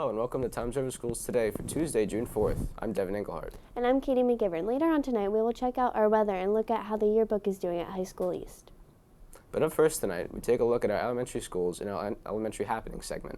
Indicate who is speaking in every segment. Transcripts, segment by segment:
Speaker 1: Hello and welcome to Times River Schools Today for Tuesday, June 4th. I'm Devin Engelhardt.
Speaker 2: And I'm Katie McGivern. Later on tonight, we will check out our weather and look at how the yearbook is doing at High School East.
Speaker 1: But up first tonight, we take a look at our elementary schools in our elementary happenings segment.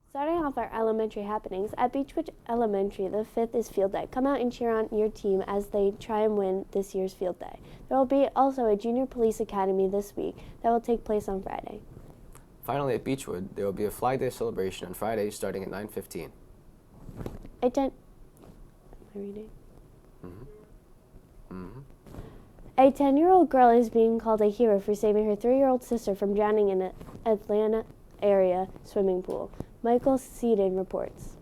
Speaker 2: Starting off our elementary happenings, at Beechwood Elementary, the 5th is Field Day. Come out and cheer on your team as they try and win this year's Field Day. There will be also a Junior Police Academy this week that will take place on Friday.
Speaker 1: Finally, at Beechwood, there will be a Flag Day celebration on Friday starting at 9:15.
Speaker 2: A 10-year-old girl is being called a hero for saving her 3-year-old sister from drowning in an Atlanta area swimming pool. Michael Seaton reports.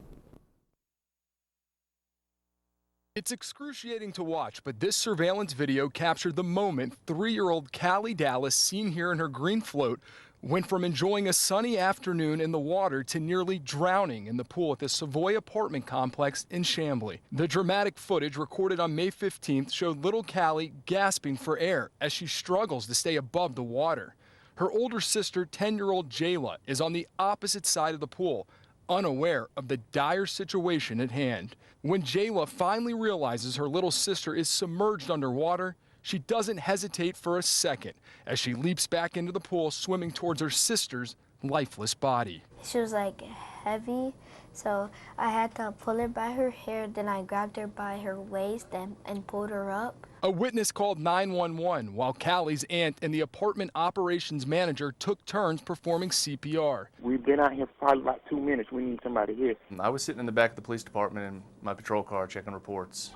Speaker 3: It's excruciating to watch, but this surveillance video captured the moment 3-year-old Callie Dallas, seen here in her green float, went from enjoying a sunny afternoon in the water to nearly drowning in the pool at the Savoy apartment complex in Chamblee. The dramatic footage recorded on May 15th showed little Callie gasping for air as she struggles to stay above the water. Her older sister, 10-year-old Jayla, is on the opposite side of the pool, unaware of the dire situation at hand. When Jayla finally realizes her little sister is submerged underwater, she doesn't hesitate for a second as she leaps back into the pool, swimming towards her sister's lifeless body.
Speaker 4: She was like heavy, so I had to pull her by her hair, then I grabbed her by her waist and pulled her up.
Speaker 3: A witness called 911 while Callie's aunt and the apartment operations manager took turns performing CPR.
Speaker 5: We've been out here for probably about 2 minutes. We need somebody here.
Speaker 6: I was sitting in the back of the police department in my patrol car checking reports.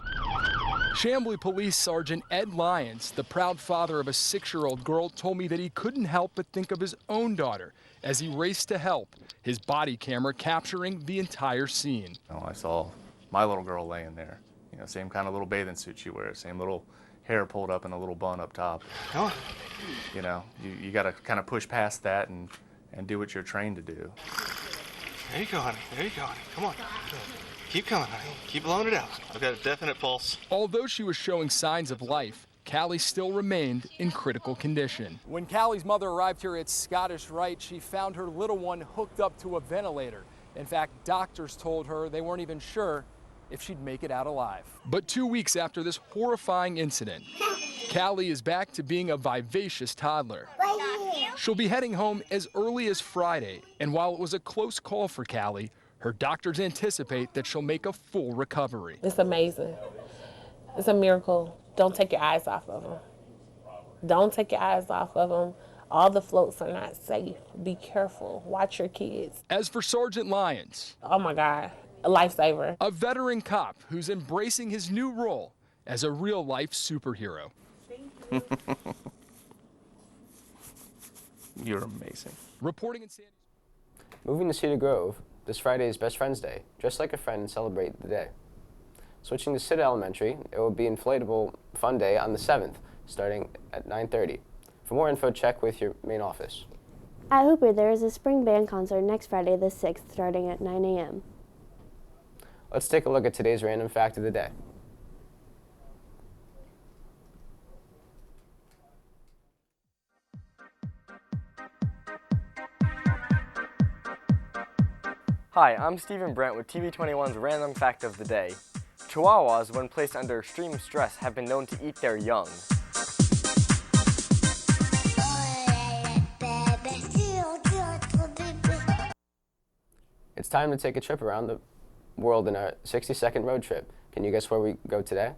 Speaker 3: Chamblee Police Sergeant Ed Lyons, the proud father of a 6-year-old girl, told me that he couldn't help but think of his own daughter as he raced to help, his body camera capturing the entire scene.
Speaker 6: I saw my little girl laying there. Same kind of little bathing suit she wears, same little hair pulled up in a little bun up top.
Speaker 7: Oh.
Speaker 6: You got to kind of push past that and do what you're trained to do.
Speaker 7: There you go, honey. There you go, honey. Come on. Keep coming, honey. Keep blowing it out. I've got a definite pulse.
Speaker 3: Although she was showing signs of life, Callie still remained in critical condition. When Callie's mother arrived here at Scottish Rite, she found her little one hooked up to a ventilator. In fact, doctors told her they weren't even sure if she'd make it out alive. But 2 weeks after this horrifying incident, Callie is back to being a vivacious toddler. She'll be heading home as early as Friday, and while it was a close call for Callie, her doctors anticipate that she'll make a full recovery.
Speaker 8: It's amazing. It's a miracle. Don't take your eyes off of them. Don't take your eyes off of them. All the floats are not safe. Be careful. Watch your kids.
Speaker 3: As for Sergeant Lyons,
Speaker 8: oh my God, a lifesaver.
Speaker 3: A veteran cop who's embracing his new role as a real-life superhero.
Speaker 6: You're amazing.
Speaker 3: Reporting in San Diego.
Speaker 1: Moving to Cedar Grove, this Friday is Best Friends Day. Dress like a friend and celebrate the day. Switching to City Elementary, it will be Inflatable Fun Day on the 7th, starting at 9:30. For more info, check with your main office.
Speaker 2: At Hooper, there is a spring band concert next Friday the 6th, starting at 9 a.m.
Speaker 1: Let's take a look at today's random fact of the day.
Speaker 9: Hi, I'm Stephen Brent with TV21's Random Fact of the Day. Chihuahuas, when placed under extreme stress, have been known to eat their young.
Speaker 1: It's time to take a trip around the world in our 60-second road trip. Can you guess where we go today?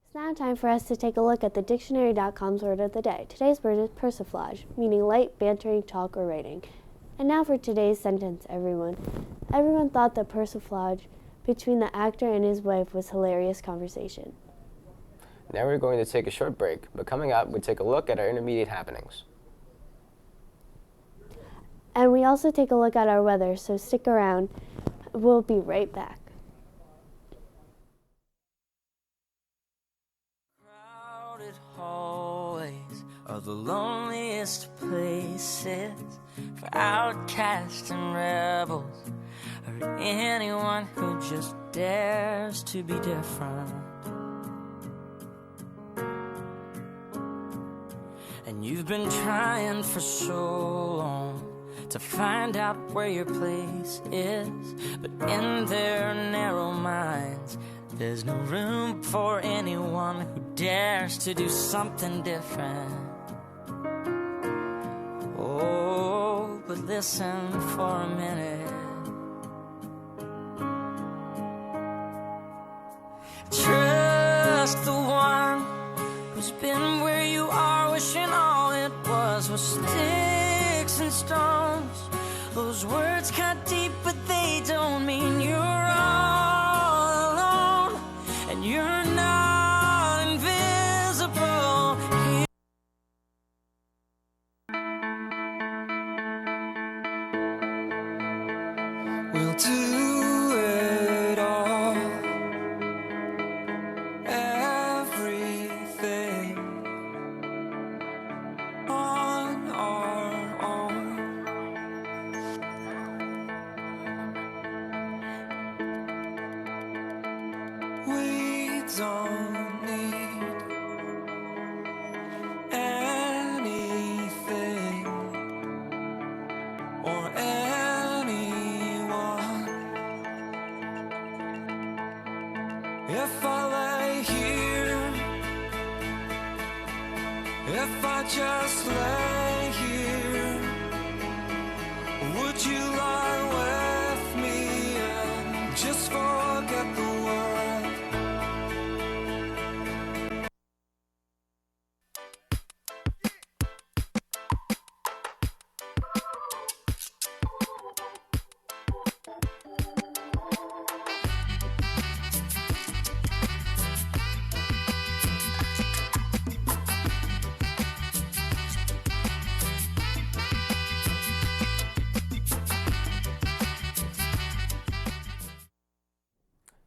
Speaker 2: It's now time for us to take a look at the dictionary.com's word of the day. Today's word is persiflage, meaning light, bantering talk or writing. And now for today's sentence, everyone. Everyone thought the persiflage between the actor and his wife was hilarious conversation.
Speaker 1: Now we're going to take a short break, but coming up, we take a look at our intermediate happenings.
Speaker 2: And we also take a look at our weather, so stick around. We'll be right back.
Speaker 10: Crowded hallways are the loneliest places for outcasts and rebels, or anyone who just dares to be different. And you've been trying for so long to find out where your place is, but in their narrow minds there's no room for anyone who dares to do something different. Oh, but listen for a minute. Trust the one who's been where you are, wishing all it was sticks and stones. Those words cut deep, but they don't mean you're all alone, and you're not invisible. We'll do it all, everything on our own. We don't need anything or anyone. If I lay here, if I just lay here, would you lie with me and just forget the world?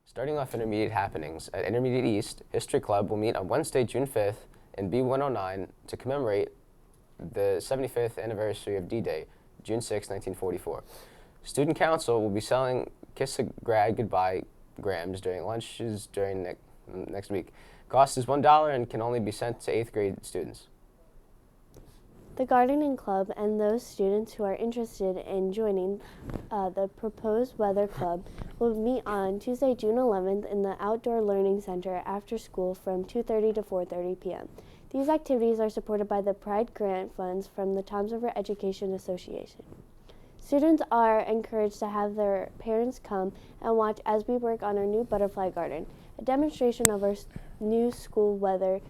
Speaker 1: Starting off intermediate happenings, at Intermediate East, History Club will meet on Wednesday, June 5th in B109 to commemorate the 75th anniversary of D-Day, June 6, 1944. Student Council will be selling Kiss a Grad Goodbye grams during lunches during next week. Cost is $1 and can only be sent to 8th grade students.
Speaker 2: The Gardening Club and those students who are interested in joining the proposed Weather Club will meet on Tuesday, June 11th in the Outdoor Learning Center after school from 2:30 to 4:30 p.m. These activities are supported by the Pride Grant funds from the Toms River Education Association. Students are encouraged to have their parents come and watch as we work on our new butterfly garden. A demonstration of our new school weather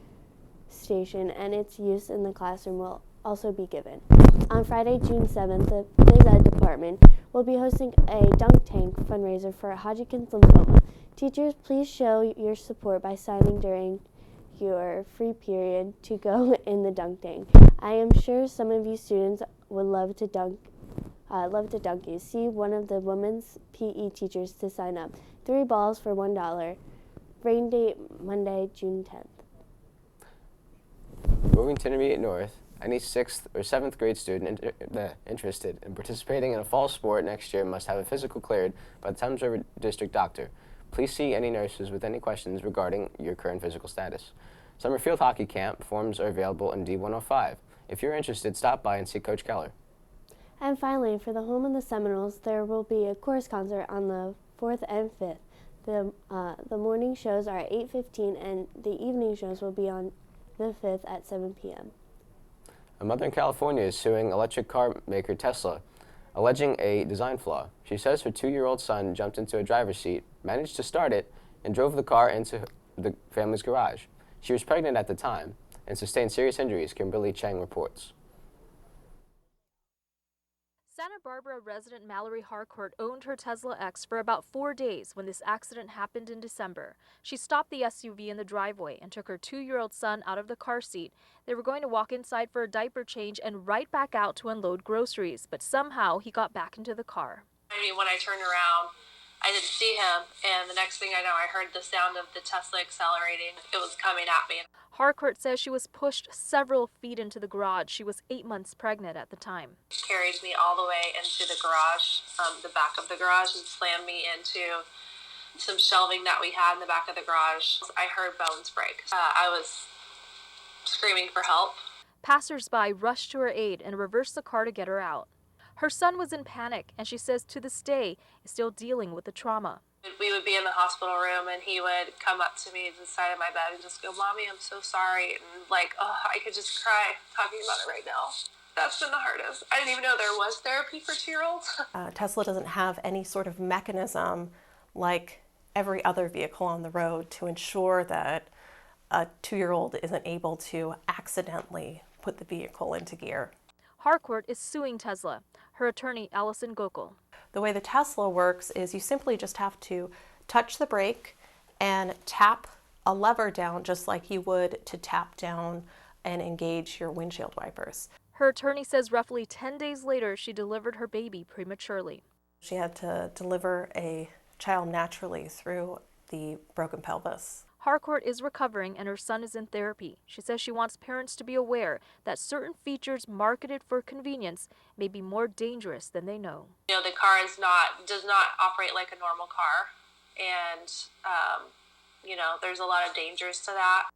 Speaker 2: station and its use in the classroom will also be given. On Friday, June 7th, the Phys Ed department will be hosting a dunk tank fundraiser for Hodgkin's lymphoma. Teachers, please show your support by signing during your free period to go in the dunk tank. I am sure some of you students would love to dunk love to dunk you. See one of the women's PE teachers to sign up. 3 balls for $1. Rain date Monday, June 10th.
Speaker 1: Moving to Intermediate North, any 6th or 7th grade student interested in participating in a fall sport next year must have a physical cleared by the Thames River District Doctor. Please see any nurses with any questions regarding your current physical status. Summer field hockey camp forms are available in D105. If you're interested, stop by and see Coach Keller.
Speaker 2: And finally, for the home of the Seminoles, there will be a chorus concert on the 4th and 5th. The morning shows are at 8:15, and the evening shows will be on the 5th at 7 p.m.
Speaker 1: A mother in California is suing electric car maker Tesla, alleging a design flaw. She says her 2-year-old son jumped into a driver's seat, managed to start it, and drove the car into the family's garage. She was pregnant at the time and sustained serious injuries, Kimberly Chang reports.
Speaker 11: Santa Barbara resident Mallory Harcourt owned her Tesla X for about 4 days when this accident happened in December. She stopped the SUV in the driveway and took her 2-year-old son out of the car seat. They were going to walk inside for a diaper change and right back out to unload groceries, but somehow he got back into the car.
Speaker 12: When I turned around, I didn't see him, and the next thing I know, I heard the sound of the Tesla accelerating. It was coming at me.
Speaker 11: Harcourt says she was pushed several feet into the garage. She was 8 months pregnant at the time.
Speaker 12: It carried me all the way into the garage, the back of the garage, and slammed me into some shelving that we had in the back of the garage. I heard bones break. I was screaming for help.
Speaker 11: Passers-by rushed to her aid and reversed the car to get her out. Her son was in panic, and she says to this day is still dealing with the trauma.
Speaker 12: We would be in the hospital room, and he would come up to me to the side of my bed and just go, "Mommy, I'm so sorry." And I could just cry talking about it right now. That's been the hardest. I didn't even know there was therapy for 2-year-olds.
Speaker 13: Tesla doesn't have any sort of mechanism like every other vehicle on the road to ensure that a 2-year-old isn't able to accidentally put the vehicle into gear.
Speaker 11: Harcourt is suing Tesla. Her attorney, Allison Gokul.
Speaker 13: The way the Tesla works is you simply just have to touch the brake and tap a lever down just like you would to tap down and engage your windshield wipers.
Speaker 11: Her attorney says roughly 10 days later, she delivered her baby prematurely.
Speaker 13: She had to deliver a child naturally through the broken pelvis.
Speaker 11: Harcourt is recovering and her son is in therapy. She says she wants parents to be aware that certain features marketed for convenience may be more dangerous than they know.
Speaker 12: The car does not operate like a normal car, and there's a lot of dangers to that.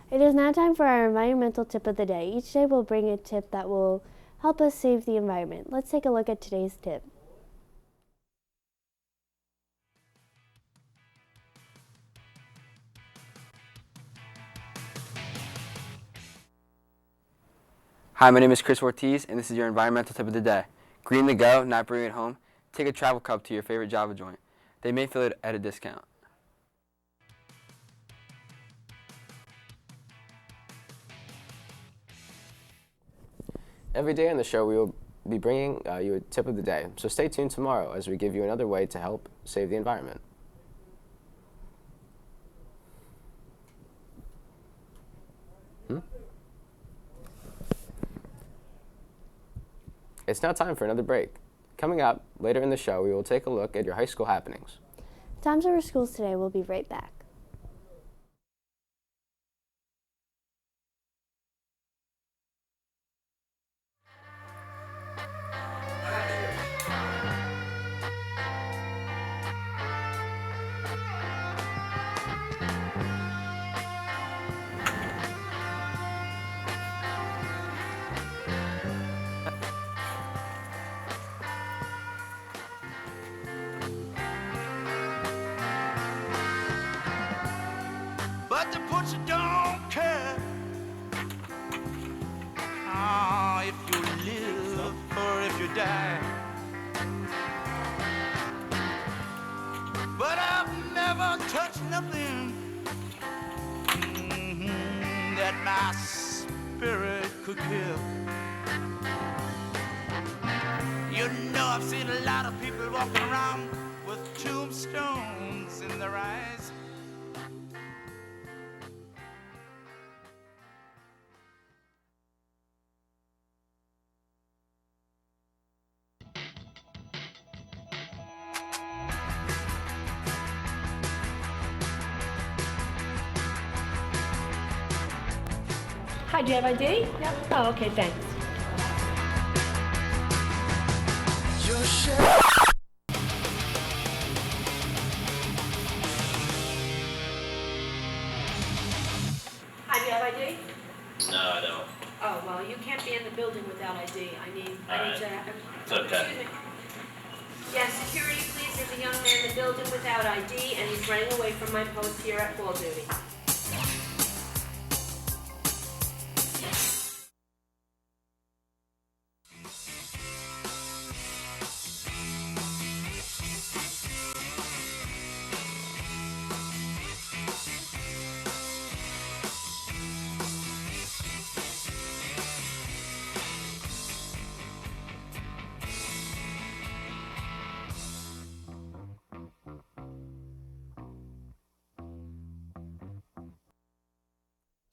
Speaker 2: It is now time for our environmental tip of the day. Each day we'll bring a tip that will help us save the environment. Let's take a look at today's tip.
Speaker 14: Hi, my name is Chris Ortiz, and this is your environmental tip of the day. Green to go, not bring it home. Take a travel cup to your favorite Java joint. They may fill it at a discount.
Speaker 1: Every day on the show, we will be bringing you a tip of the day, so stay tuned tomorrow as we give you another way to help save the environment. It's now time for another break. Coming up later in the show, we will take a look at your high school happenings.
Speaker 2: Times Over Schools today. We'll be right back.
Speaker 10: But the butcher don't care if you live or if you die. But I've never touched nothing that my spirit could kill. You know, I've seen a lot of people walking around with tombstones in their eyes.
Speaker 15: Hi, do you have ID? Yep. Oh, okay, thanks. Hi, do you have ID?
Speaker 16: No, I don't.
Speaker 15: Oh, well, you can't be in the building without ID. I need
Speaker 16: Alright.
Speaker 15: to...
Speaker 16: It's okay.
Speaker 15: Excuse me. Yes, security, please. There's a young man in the building without ID, and he's running away from my post here at call duty.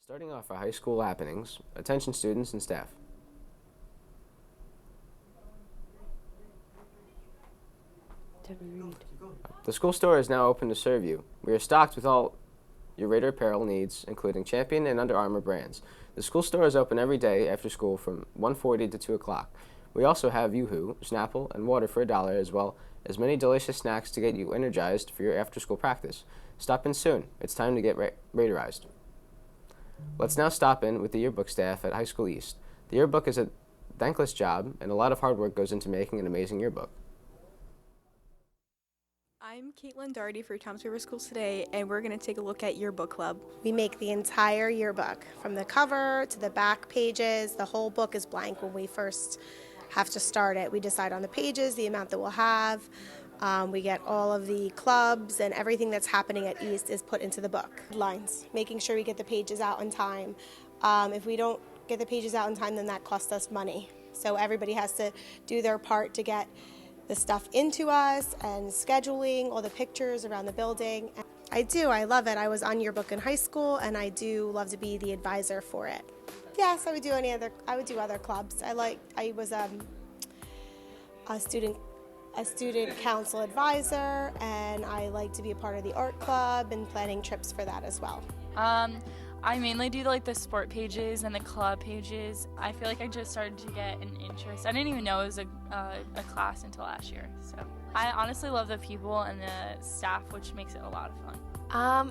Speaker 1: Starting off our high school happenings, attention students and staff. The school store is now open to serve you. We are stocked with all your Raider apparel needs, including Champion and Under Armour brands. The school store is open every day after school from 1:40 to 2 o'clock. We also have Yoo-Hoo, Snapple, and water for $1, as well as many delicious snacks to get you energized for your after-school practice. Stop in soon. It's time to get Raiderized. Let's now stop in with the yearbook staff at High School East. The yearbook is a thankless job, and a lot of hard work goes into making an amazing yearbook.
Speaker 17: I'm Caitlin Doherty for Toms River Schools Today, and we're going to take a look at Yearbook Club.
Speaker 18: We make the entire yearbook, from the cover to the back pages. The whole book is blank when we first have to start it. We decide on the pages, the amount that we'll have. We get all of the clubs and everything that's happening at East is put into the book. Lines, making sure we get the pages out in time. If we don't get the pages out in time, then that costs us money. So everybody has to do their part to get the stuff into us and scheduling all the pictures around the building. I love it. I was on yearbook in high school, and I do love to be the advisor for it. Yes, I would do other clubs. I was a student council advisor, and I like to be a part of the art club and planning trips for that as well.
Speaker 19: I mainly do like the sport pages and the club pages. I feel like I just started to get an interest. I didn't even know it was a class until last year. So I honestly love the people and the staff, which makes it a lot of fun.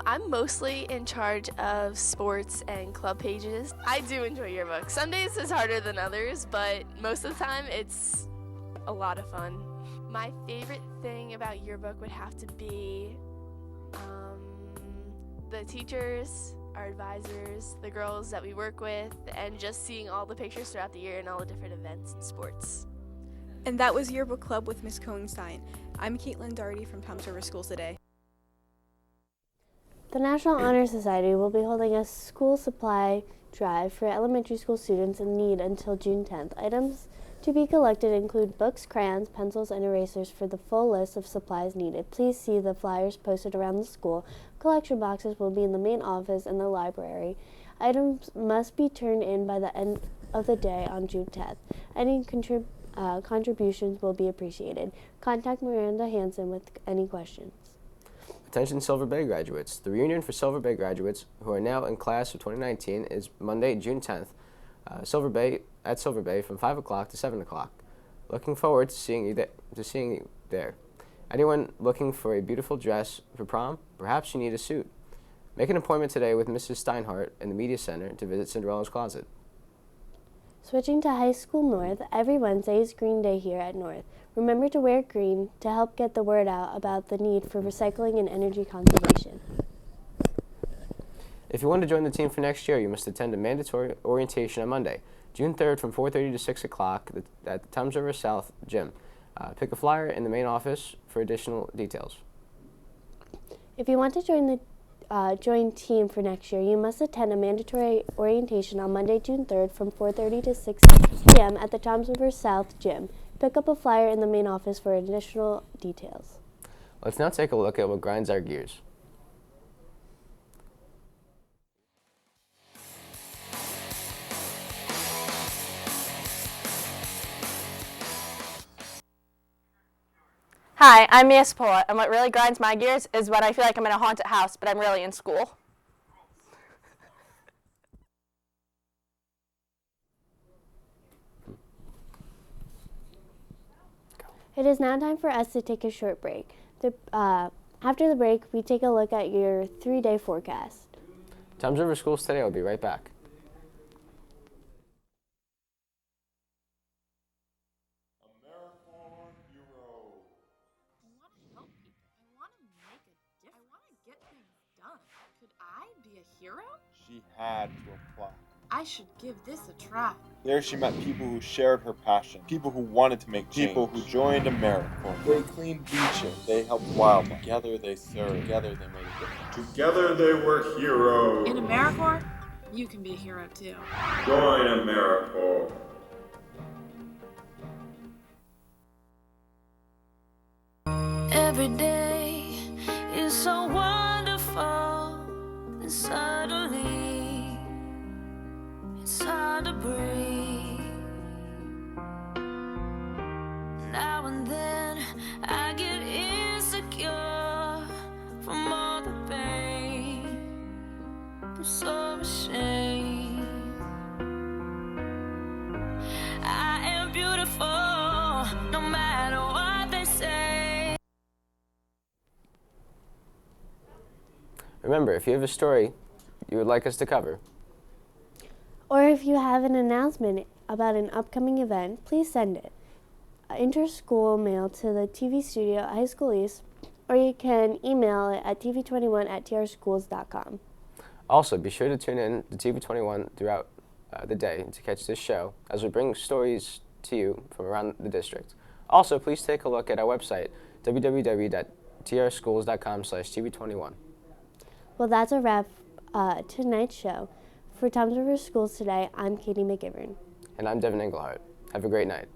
Speaker 20: I'm mostly in charge of sports and club pages. I do enjoy yearbook. Some days it's harder than others, but most of the time it's a lot of fun. My favorite thing about yearbook would have to be the teachers, our advisors, the girls that we work with, and just seeing all the pictures throughout the year and all the different events and sports.
Speaker 17: And that was Yearbook Club with Miss Cohenstein. I'm Caitlin Doherty from Toms River Schools Today.
Speaker 2: The National Honor Society will be holding a school supply drive for elementary school students in need until June 10th. Items to be collected include books, crayons, pencils, and erasers. For the full list of supplies needed, please see the flyers posted around the school. Collection boxes will be in the main office and the library. Items must be turned in by the end of the day on June 10th. Any contributions will be appreciated. Contact Miranda Hansen with any questions.
Speaker 1: Attention Silver Bay graduates. The reunion for Silver Bay graduates who are now in class of 2019 is Monday, June 10th, at Silver Bay from 5 o'clock to 7 o'clock. Looking forward to seeing you there. Anyone looking for a beautiful dress for prom? Perhaps you need a suit. Make an appointment today with Mrs. Steinhardt in the Media Center to visit Cinderella's Closet.
Speaker 2: Switching to High School North, every Wednesday is Green Day here at North. Remember to wear green to help get the word out about the need for recycling and energy conservation.
Speaker 1: If you want to join the team for next year, you must attend a mandatory orientation on Monday, June 3rd from 4:30 to 6 o'clock at the Toms River South Gym. Pick a flyer in the main office for additional details.
Speaker 2: If you want to join team for next year, you must attend a mandatory orientation on Monday, June 3rd from 4:30 to 6 p.m. at the Toms River South Gym. Pick up a flyer in the main office for additional details.
Speaker 1: Let's now take a look at what grinds our gears.
Speaker 21: Hi, I'm Mia Sapola, and what really grinds my gears is when I feel like I'm in a haunted house, but I'm really in school.
Speaker 2: It is now time for us to take a short break. After the break, we take a look at your 3-day forecast.
Speaker 1: Thames River Schools Today will be right back.
Speaker 4: She had to apply.
Speaker 22: I should give this a try.
Speaker 4: There she met people who shared her passion, people who wanted to make change, people who joined AmeriCorps. They cleaned beaches, they helped wildlife. Together they served, together they made a difference.
Speaker 23: Together they were heroes.
Speaker 22: In AmeriCorps, you can be a hero too.
Speaker 23: Join AmeriCorps.
Speaker 10: Every day is so wonderful, and suddenly it's hard to breathe. Now and then I get insecure from all the pain. I'm so ashamed. I am beautiful, no matter what they say.
Speaker 1: Remember, if you have a story you would like us to cover,
Speaker 2: or if you have an announcement about an upcoming event, please send it. Inter-school mail to the TV studio at High School East, or you can email it at tv21@trschools.com.
Speaker 1: Also, be sure to tune in to TV21 throughout the day to catch this show as we bring stories to you from around the district. Also, please take a look at our website, www.trschools.com/TV21.
Speaker 2: Well, that's a wrap tonight's show. For Thames River Schools Today, I'm Katie McGivern.
Speaker 1: And I'm Devin Englehart. Have a great night.